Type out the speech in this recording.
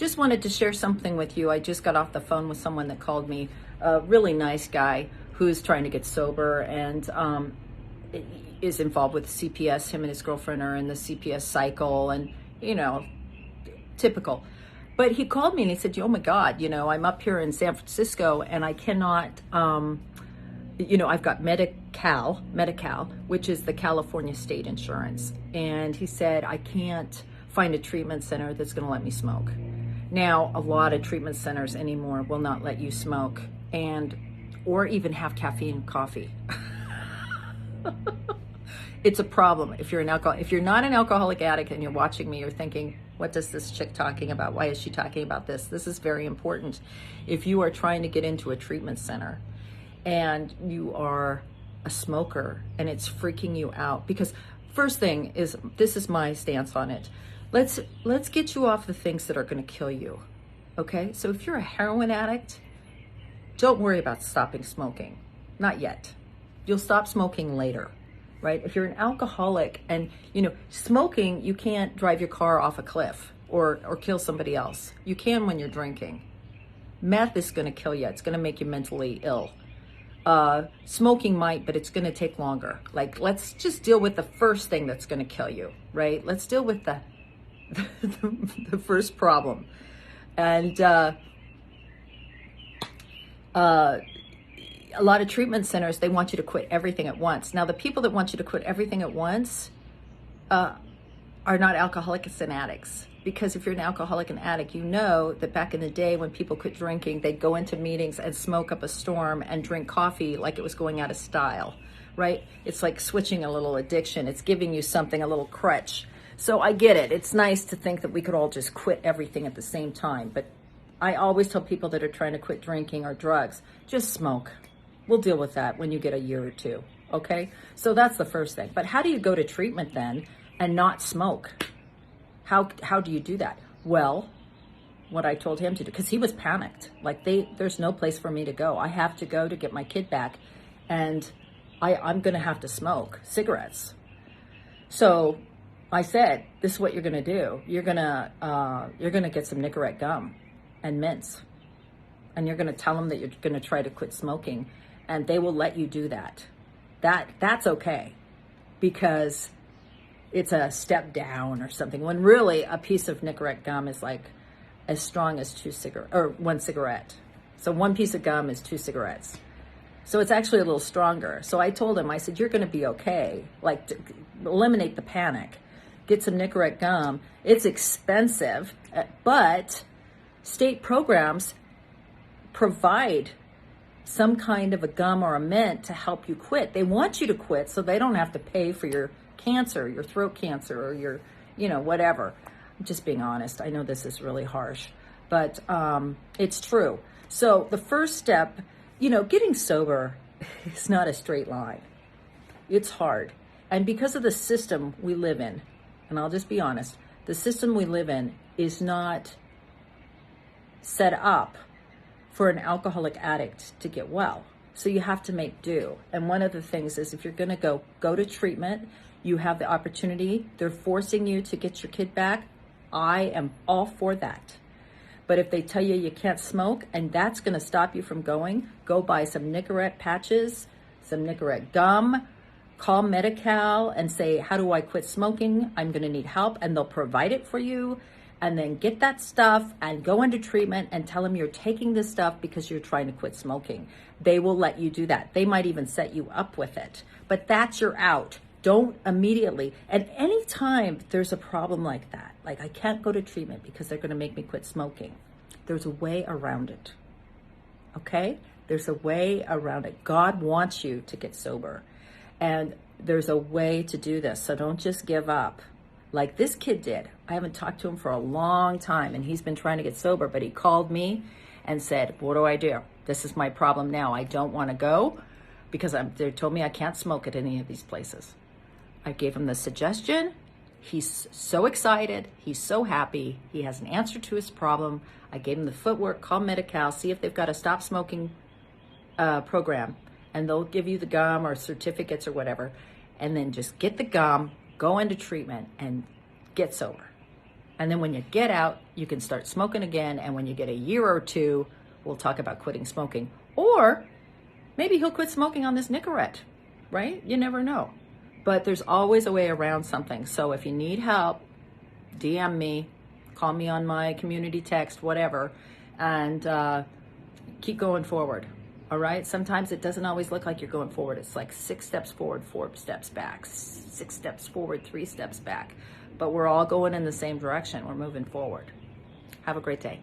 just wanted to share something with you. I just got off the phone with someone that called me, a really nice guy who's trying to get sober and is involved with CPS. Him and his girlfriend are in the CPS cycle, and typical. But he called me and he said, oh my God, I'm up here in San Francisco and I cannot, I've got Medi-Cal, which is the California state insurance. And he said, I can't find a treatment center that's going to let me smoke. Now, a lot of treatment centers anymore will not let you smoke or even have caffeine coffee. It's a problem if you're if you're not an alcoholic addict and you're watching me, you're thinking, what is this chick talking about? Why is she talking about this? This is very important. If you are trying to get into a treatment center and you are a smoker and it's freaking you out, because first thing is, this is my stance on it. Let's get you off the things that are going to kill you. Okay? So if you're a heroin addict, don't worry about stopping smoking. Not yet. You'll stop smoking later. Right? If you're an alcoholic and, smoking, you can't drive your car off a cliff or kill somebody else. You can when you're drinking. Meth is going to kill you. It's going to make you mentally ill. Smoking might, but it's going to take longer. Like, let's just deal with the first thing that's going to kill you, right? Let's deal with the first problem. And a lot of treatment centers, they want you to quit everything at once. Now, the people that want you to quit everything at once are not alcoholics and addicts. Because if you're an alcoholic and addict, you know that back in the day when people quit drinking, they'd go into meetings and smoke up a storm and drink coffee like it was going out of style, right? It's like switching a little addiction. It's giving you something, a little crutch. So I get it. It's nice to think that we could all just quit everything at the same time. But I always tell people that are trying to quit drinking or drugs, just smoke. We'll deal with that when you get a year or two, okay? So that's the first thing. But how do you go to treatment then and not smoke? How do you do that? Well, what I told him to do, because he was panicked. Like, there's no place for me to go. I have to go to get my kid back, and I'm going to have to smoke cigarettes. So I said, this is what you're going to do. You're going to get some Nicorette gum and mints, and you're going to tell them that you're going to try to quit smoking. And they will let you do that. That's okay, because it's a step down or something. When really a piece of Nicorette gum is like as strong as one cigarette. So one piece of gum is 2 cigarettes. So it's actually a little stronger. So I told him, I said, you're going to be okay. Like, to eliminate the panic. Get some Nicorette gum. It's expensive, but state programs provide some kind of a gum or a mint to help you quit. They want you to quit so they don't have to pay for your cancer, your throat cancer, or your, whatever. I'm just being honest. I know this is really harsh, but it's true. So the first step, getting sober is not a straight line. It's hard. And because of the system we live in, and I'll just be honest, the system we live in is not set up for an alcoholic addict to get well. So you have to make do. And one of the things is, if you're going to go to treatment, you have the opportunity. They're forcing you to get your kid back. I am all for that. But if they tell you you can't smoke and that's going to stop you from going, go buy some Nicorette patches, some Nicorette gum, call Medi-Cal and say, how do I quit smoking? I'm going to need help. And they'll provide it for you. And then get that stuff and go into treatment and tell them you're taking this stuff because you're trying to quit smoking. They will let you do that. They might even set you up with it. But that's your out. Don't immediately. And any time there's a problem like that, like I can't go to treatment because they're going to make me quit smoking, there's a way around it. Okay? There's a way around it. God wants you to get sober. And there's a way to do this. So don't just give up. Like this kid did. I haven't talked to him for a long time, and he's been trying to get sober, but he called me and said, what do I do? This is my problem now. I don't want to go because they told me I can't smoke at any of these places. I gave him the suggestion. He's so excited. He's so happy. He has an answer to his problem. I gave him the footwork. Call Medi-Cal, see if they've got a stop smoking program, and they'll give you the gum or certificates or whatever, and then just get the gum, go into treatment, and get sober. And then when you get out, you can start smoking again. And when you get a year or two, we'll talk about quitting smoking. Or maybe he'll quit smoking on this Nicorette, right? You never know. But there's always a way around something. So if you need help, DM me, call me on my community text, whatever, and keep going forward. All right? Sometimes it doesn't always look like you're going forward. It's like 6 steps forward, 4 steps back, 6 steps forward, 3 steps back. But we're all going in the same direction. We're moving forward. Have a great day.